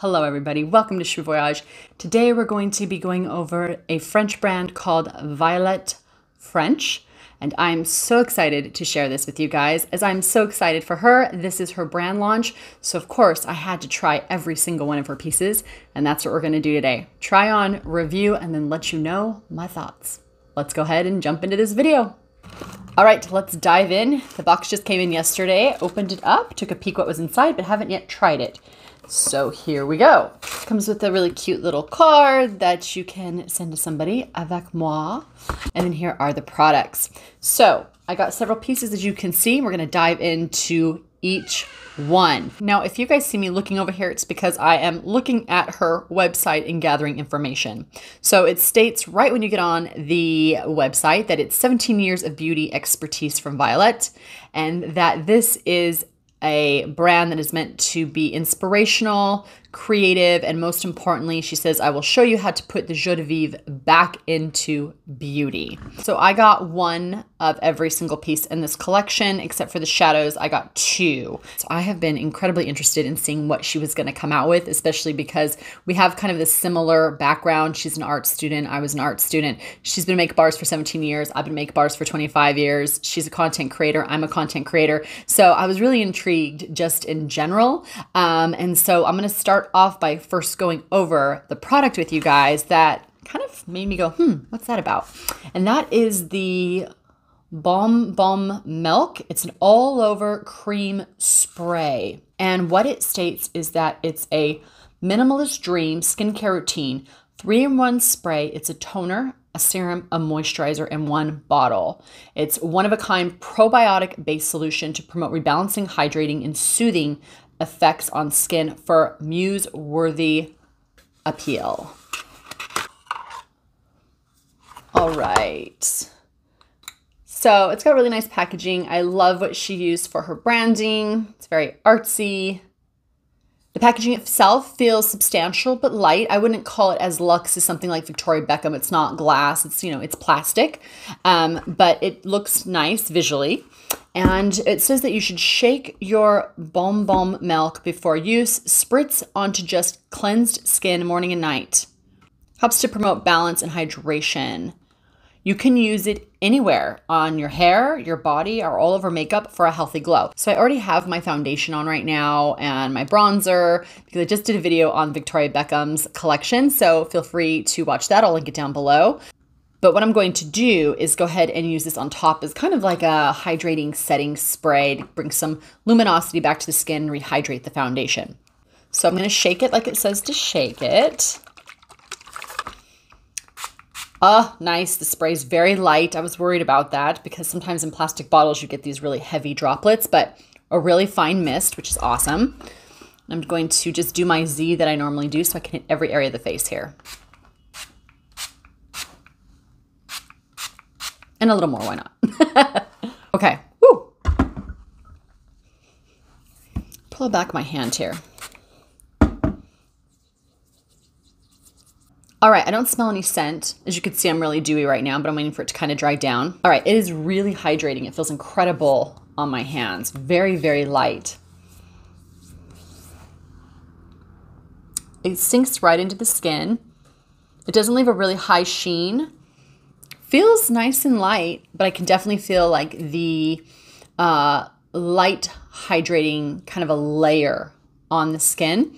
Hello everybody, welcome to VOYAGE. Today we're going to be going over a French brand called Violette French, and I'm so excited to share this with you guys as I'm so excited for her. This is her brand launch, so of course I had to try every single one of her pieces, and that's what we're going to do today. Try on, review, and then let you know my thoughts. Let's go ahead and jump into this video. All right, let's dive in. The box just came in yesterday. Opened it up, took a peek what was inside, but haven't yet tried it. So here we go. Comes with a really cute little card that you can send to somebody, avec moi. And then here are the products. So I got several pieces as you can see. We're gonna dive into each one. Now, if you guys see me looking over here, it's because I am looking at her website and gathering information. So it states right when you get on the website that it's 17 years of beauty expertise from Violette, and that this is a brand that is meant to be inspirational, creative, and most importantly, she says, I will show you how to put the joie de vivre back into beauty. So I got one of every single piece in this collection, except for the shadows, I got two. So I have been incredibly interested in seeing what she was gonna come out with, especially because we have kind of this similar background. She's an art student, I was an art student. She's been making bars for 17 years, I've been making bars for 25 years. She's a content creator, I'm a content creator. So I was really intrigued just in general. And so I'm gonna start off by first going over the product with you guys that kind of made me go, what's that about? And that is the Balm Milk. It's an all over cream spray. And what it states is that it's a minimalist dream skincare routine, 3-in-1 spray. It's a toner, a serum, a moisturizer in one bottle. It's one-of-a-kind probiotic-based solution to promote rebalancing, hydrating, and soothing effects on skin for muse-worthy appeal. All right. So it's got really nice packaging. I love what she used for her branding. It's very artsy. The packaging itself feels substantial but light. I wouldn't call it as luxe as something like Victoria Beckham. It's not glass. It's, it's plastic, but it looks nice visually. And it says that you should shake your Balm Milk before use. Spritz onto just cleansed skin morning and night. Helps to promote balance and hydration. You can use it anywhere on your hair, your body, or all over makeup for a healthy glow. So I already have my foundation on right now and my bronzer because I just did a video on Victoria Beckham's collection. So feel free to watch that. I'll link it down below. But what I'm going to do is go ahead and use this on top as kind of like a hydrating setting spray to bring some luminosity back to the skin and rehydrate the foundation. So I'm going to shake it like it says to shake it. Oh, nice. The spray is very light. I was worried about that because sometimes in plastic bottles you get these really heavy droplets, but a really fine mist, which is awesome. I'm going to just do my Z that I normally do so I can hit every area of the face here. And a little more, why not? Okay. Woo. Pull back my hand here. All right, I don't smell any scent. As you can see, I'm really dewy right now, but I'm waiting for it to kind of dry down. All right, it is really hydrating. It feels incredible on my hands. Very, very light. It sinks right into the skin. It doesn't leave a really high sheen. Feels nice and light, but I can definitely feel like the light hydrating kind of a layer on the skin.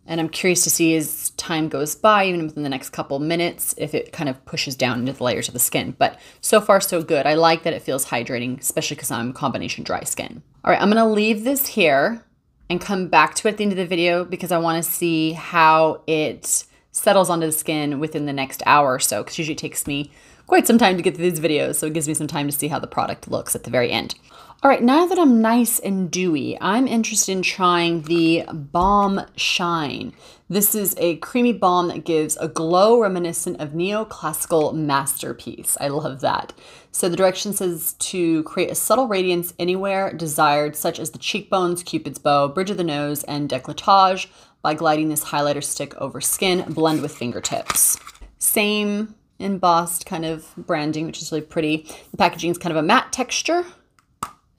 And I'm curious to see as time goes by, even within the next couple minutes, if it kind of pushes down into the layers of the skin. But so far, so good. I like that it feels hydrating, especially because I'm combination dry skin. All right, I'm going to leave this here and come back to it at the end of the video because I want to see how it settles onto the skin within the next hour or so, because usually it takes me quite some time to get through these videos, so it gives me some time to see how the product looks at the very end. All right, now that I'm nice and dewy, I'm interested in trying the Balm Shine. This is a creamy balm that gives a glow reminiscent of neoclassical masterpiece. I love that. So the direction says to create a subtle radiance anywhere desired, such as the cheekbones, cupid's bow, bridge of the nose, and décolletage by gliding this highlighter stick over skin, blend with fingertips. Same embossed kind of branding, which is really pretty. The packaging is kind of a matte texture.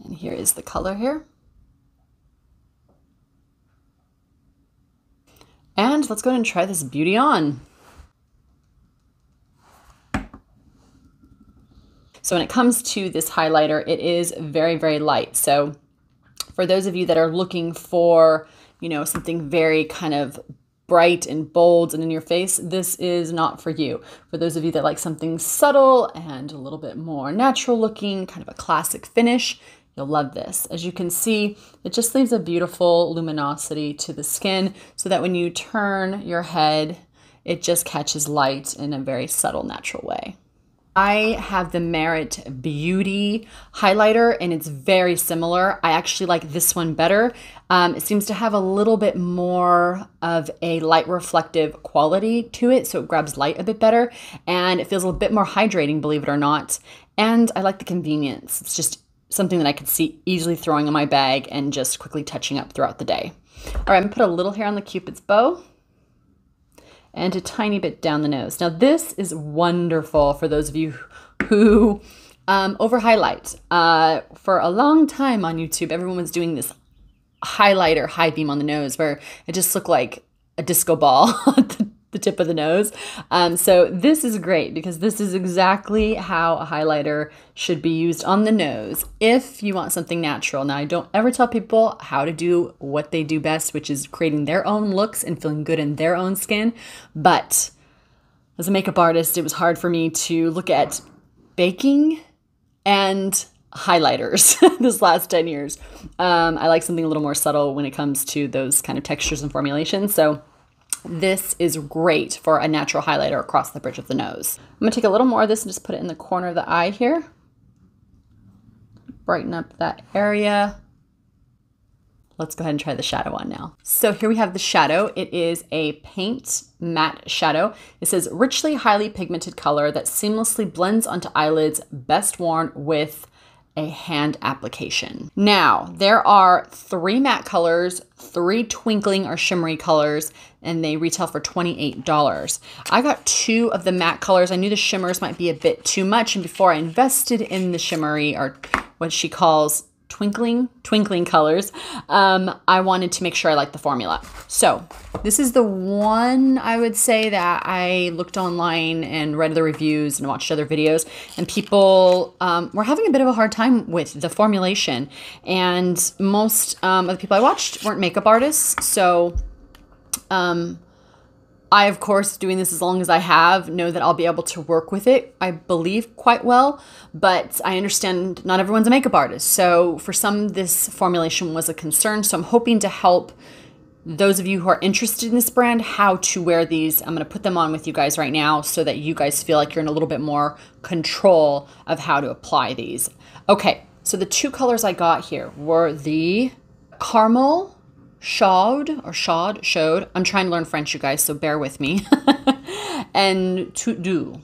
And here is the color here. And let's go ahead and try this beauty on. So when it comes to this highlighter, it is very, very light. So for those of you that are looking for, you know, something very kind of bright and bold and in your face, this is not for you. For those of you that like something subtle and a little bit more natural looking, kind of a classic finish, you'll love this. As you can see, it just leaves a beautiful luminosity to the skin so that when you turn your head, it just catches light in a very subtle, natural way. I have the Merit Beauty highlighter and it's very similar. I actually like this one better. It seems to have a little bit more of a light reflective quality to it, so it grabs light a bit better and it feels a bit more hydrating, believe it or not. And I like the convenience. It's just something that I could see easily throwing in my bag and just quickly touching up throughout the day. All right, I'm gonna put a little hair on the Cupid's bow and a tiny bit down the nose. Now this is wonderful for those of you who over highlight. For a long time on YouTube, everyone was doing this highlighter high beam on the nose where it just looked like a disco ball at the tip of the nose. So this is great because this is exactly how a highlighter should be used on the nose if you want something natural. Now, I don't ever tell people how to do what they do best, which is creating their own looks and feeling good in their own skin. But as a makeup artist, it was hard for me to look at baking and highlighters this last 10 years. I like something a little more subtle when it comes to those kind of textures and formulations. So this is great for a natural highlighter across the bridge of the nose. I'm gonna take a little more of this and just put it in the corner of the eye here. Brighten up that area. Let's go ahead and try the shadow on now. So here we have the shadow. It is a paint matte shadow. It says richly highly pigmented color that seamlessly blends onto eyelids, best worn with a hand application. Now, there are 3 matte colors, 3 twinkling or shimmery colors, and they retail for $28. I got 2 of the matte colors. I knew the shimmers might be a bit too much, and before I invested in the shimmery, or what she calls twinkling colors, I wanted to make sure I liked the formula. So this is the one I would say that I looked online and read the reviews and watched other videos, and people were having a bit of a hard time with the formulation. And most of the people I watched weren't makeup artists. So I, of course, doing this as long as I have, know that I'll be able to work with it, I believe, quite well. But I understand not everyone's a makeup artist. So for some, this formulation was a concern. So I'm hoping to help those of you who are interested in this brand how to wear these. I'm going to put them on with you guys right now so that you guys feel like you're in a little bit more control of how to apply these. Okay, so the 2 colors I got here were the Caramel Showed. I'm trying to learn French, you guys, so bear with me. And Tout Doux.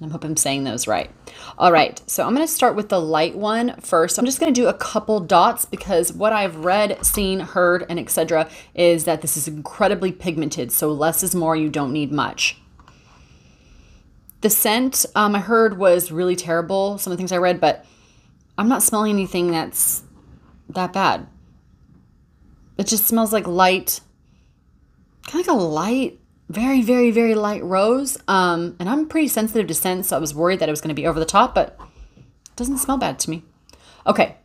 I hope I'm saying those right. All right, so I'm going to start with the light one first. I'm just going to do a couple dots because what I've read, seen, heard, and etc. is that this is incredibly pigmented, so less is more. You don't need much. The scent I heard was really terrible, some of the things I read, but I'm not smelling anything that's that bad. It just smells like light, kind of like a light, very, very, very light rose. And I'm pretty sensitive to scent, so I was worried that it was going to be over the top, but it doesn't smell bad to me. Okay,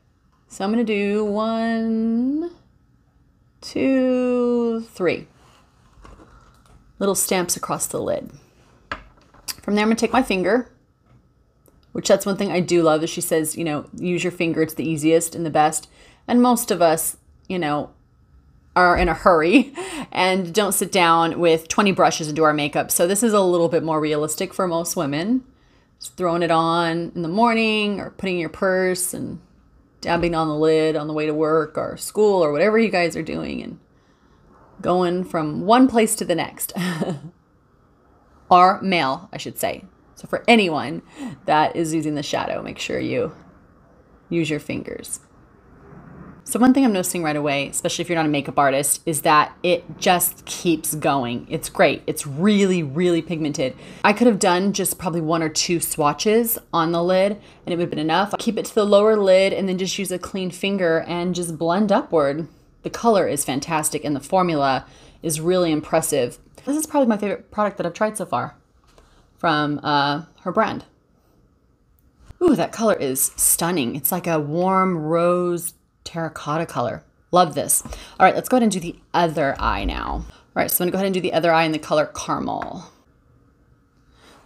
so I'm going to do 1, 2, 3 little stamps across the lid. From there, I'm going to take my finger, which that's one thing I do love, is she says, you know, use your finger. It's the easiest and the best. And most of us, you know, are in a hurry and don't sit down with 20 brushes and do our makeup. So this is a little bit more realistic for most women. Just throwing it on in the morning or putting in your purse and dabbing on the lid on the way to work or school or whatever you guys are doing and going from one place to the next. Or male, I should say. So for anyone that is using the shadow, make sure you use your fingers. So one thing I'm noticing right away, especially if you're not a makeup artist, is that it just keeps going. It's great. It's really, really pigmented. I could have done just probably 1 or 2 swatches on the lid and it would have been enough. I'll keep it to the lower lid and then just use a clean finger and just blend upward. The color is fantastic and the formula is really impressive. This is probably my favorite product that I've tried so far from her brand. Ooh, that color is stunning. It's like a warm rose terracotta color. Love this. All right, let's go ahead and do the other eye now. All right, so I'm gonna go ahead and do the other eye in the color Caramel.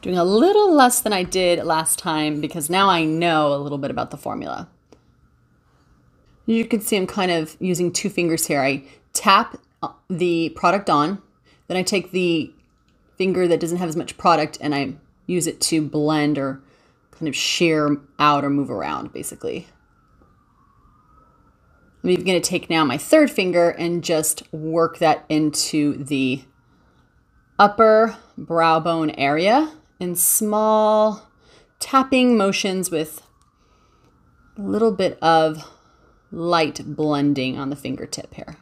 Doing a little less than I did last time because now I know a little bit about the formula. You can see I'm kind of using 2 fingers here. I tap the product on, then I take the finger that doesn't have as much product and I use it to blend or kind of shear out or move around, basically. I'm even going to take now my 3rd finger and just work that into the upper brow bone area in small tapping motions with a little bit of light blending on the fingertip here.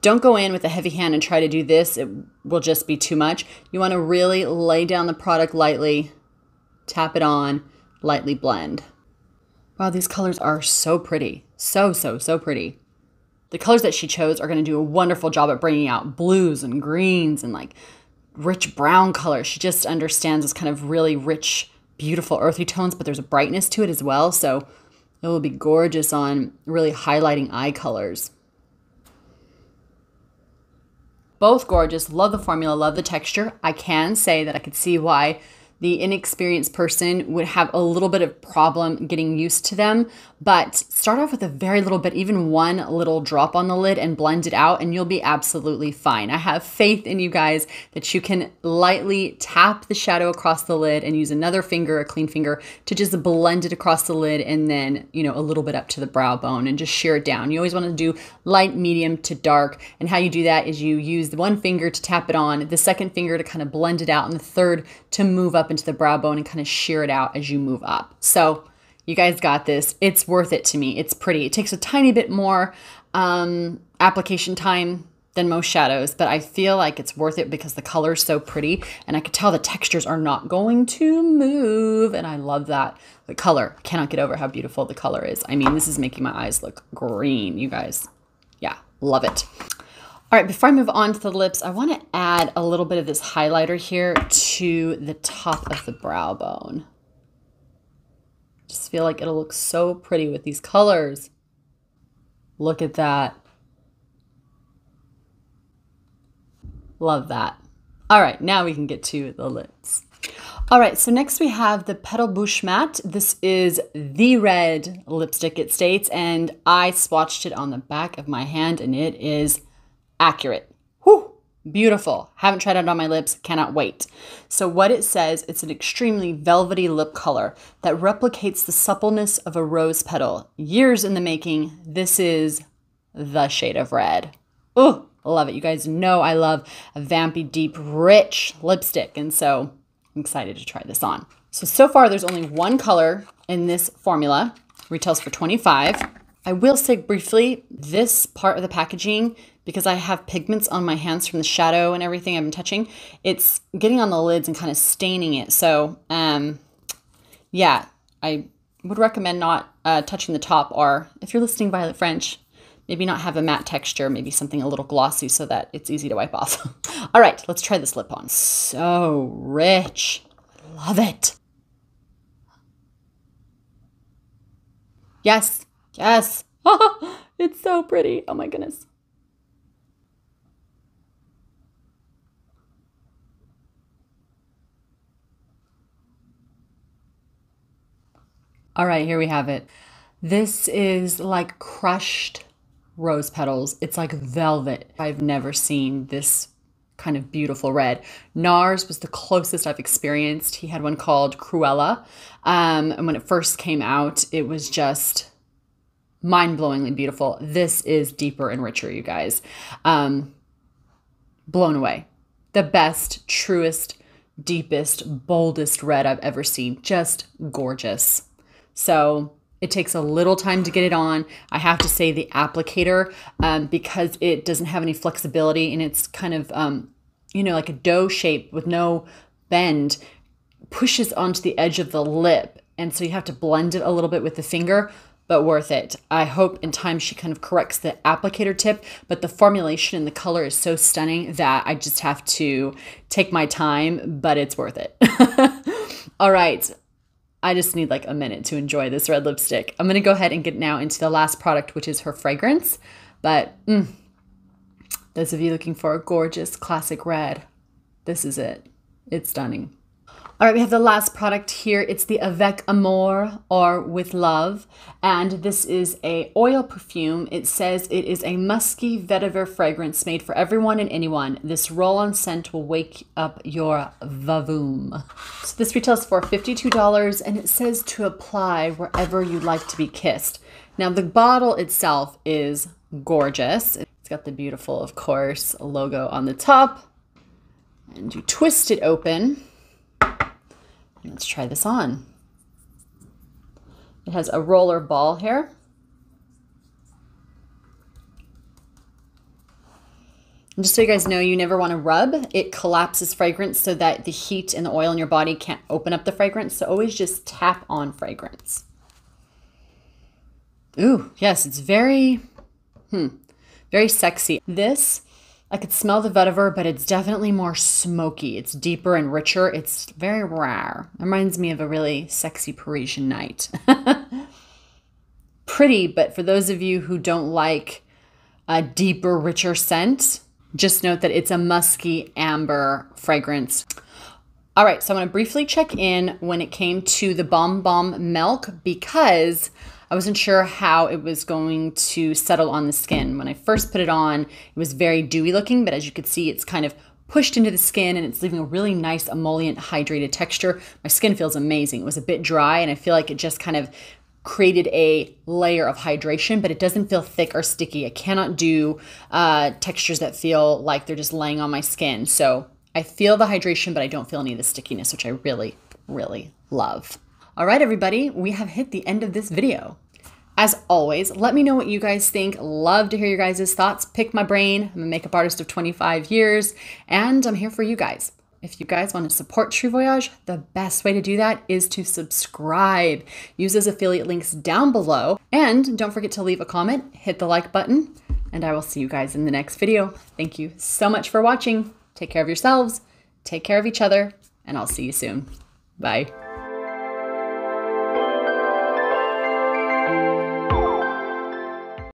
Don't go in with a heavy hand and try to do this. It will just be too much. You want to really lay down the product lightly, tap it on, lightly blend. Wow, these colors are so pretty. So pretty. The colors that she chose are going to do a wonderful job at bringing out blues and greens and like rich brown colors. She just understands this kind of really rich, beautiful earthy tones, but there's a brightness to it as well. So it will be gorgeous on really highlighting eye colors. Both gorgeous. Love the formula, love the texture. I can say that I could see why the inexperienced person would have a little bit of problem getting used to them, but start off with a very little bit, even 1 little drop on the lid and blend it out and you'll be absolutely fine. I have faith in you guys that you can lightly tap the shadow across the lid and use another finger, a clean finger, to just blend it across the lid and then, you know, a little bit up to the brow bone and just shear it down. You always want to do light, medium to dark. And how you do that is you use the 1 finger to tap it on, the 2nd finger to kind of blend it out, and the 3rd to move up into the brow bone and kind of shear it out as you move up. So you guys got this. It's worth it to me. It's pretty. It takes a tiny bit more application time than most shadows, but I feel like it's worth it because the color is so pretty and I could tell the textures are not going to move, and I love that. The color, cannot get over how beautiful the color is. I mean, this is making my eyes look green, you guys. Yeah, love it. All right, before I move on to the lips, I want to add a little bit of this highlighter here to the top of the brow bone. Just feel like it'll look so pretty with these colors. Look at that. Love that. All right, now we can get to the lips. All right, so next we have the Petal Bouche Matte. This is the red lipstick, it states, and I swatched it on the back of my hand and it is accurate. Whew, beautiful. Haven't tried it on my lips, cannot wait. So what it says, it's an extremely velvety lip color that replicates the suppleness of a rose petal. Years in the making, this is the shade of red. Oh, love it. You guys know I love a vampy, deep, rich lipstick, and so I'm excited to try this on. So far there's only 1 color in this formula. Retails for $25. I will say briefly, this part of the packaging, because I have pigments on my hands from the shadow and everything I've been touching, it's getting on the lids and kind of staining it. So yeah, I would recommend not touching the top, or if you're listening Violette French, maybe not have a matte texture, maybe something a little glossy so that it's easy to wipe off. All right, let's try this lip on. So rich, love it. Yes, yes. It's so pretty. Oh my goodness. All right, here we have it. This is like crushed rose petals. It's like velvet. I've never seen this kind of beautiful red. NARS was the closest I've experienced. He had one called Cruella. And when it first came out, it was just mind-blowingly beautiful. This is deeper and richer, you guys. Blown away. The best, truest, deepest, boldest red I've ever seen. Just gorgeous. So it takes a little time to get it on. I have to say the applicator, because it doesn't have any flexibility and it's kind of, you know, like a dough shape with no bend, pushes onto the edge of the lip. And so you have to blend it a little bit with the finger. but worth it. I hope in time she kind of corrects the applicator tip, but the formulation and the color is so stunning that I just have to take my time, but it's worth it. All right. I just need like a minute to enjoy this red lipstick. I'm going to go ahead and get now into the last product, which is her fragrance. But those of you looking for a gorgeous classic red, this is it. It's stunning. All right, we have the last product here. It's the Avec Amour, or With Love. And this is a oil perfume. It says it is a musky vetiver fragrance made for everyone and anyone. This roll-on scent will wake up your vavoom. So this retails for $52, and it says to apply wherever you'd like to be kissed. Now the bottle itself is gorgeous. It's got the beautiful, of course, logo on the top. And you twist it open. Let's try this on. It has a roller ball here. And just so you guys know, you never want to rub. It collapses fragrance so that the heat and the oil in your body can't open up the fragrance. So always just tap on fragrance. Ooh, yes, it's very sexy. This, I could smell the vetiver, but it's definitely more smoky. It's deeper and richer. It's very rare. It reminds me of a really sexy Parisian night. Pretty, but for those of you who don't like a deeper, richer scent, just note that it's a musky amber fragrance. All right, so I'm gonna briefly check in when it came to the Balm Milk, because I wasn't sure how it was going to settle on the skin. When I first put it on, it was very dewy looking, but as you can see, it's kind of pushed into the skin and it's leaving a really nice emollient hydrated texture. My skin feels amazing. It was a bit dry and I feel like it just kind of created a layer of hydration, but it doesn't feel thick or sticky. I cannot do textures that feel like they're just laying on my skin. So I feel the hydration, but I don't feel any of the stickiness, which I really, really love. All right, everybody, we have hit the end of this video. As always, let me know what you guys think. Love to hear your guys' thoughts. Pick my brain. I'm a makeup artist of 25 years, and I'm here for you guys. If you guys want to support True Voyage, the best way to do that is to subscribe. Use those affiliate links down below, and don't forget to leave a comment, hit the like button, and I will see you guys in the next video. Thank you so much for watching. Take care of yourselves, take care of each other, and I'll see you soon. Bye.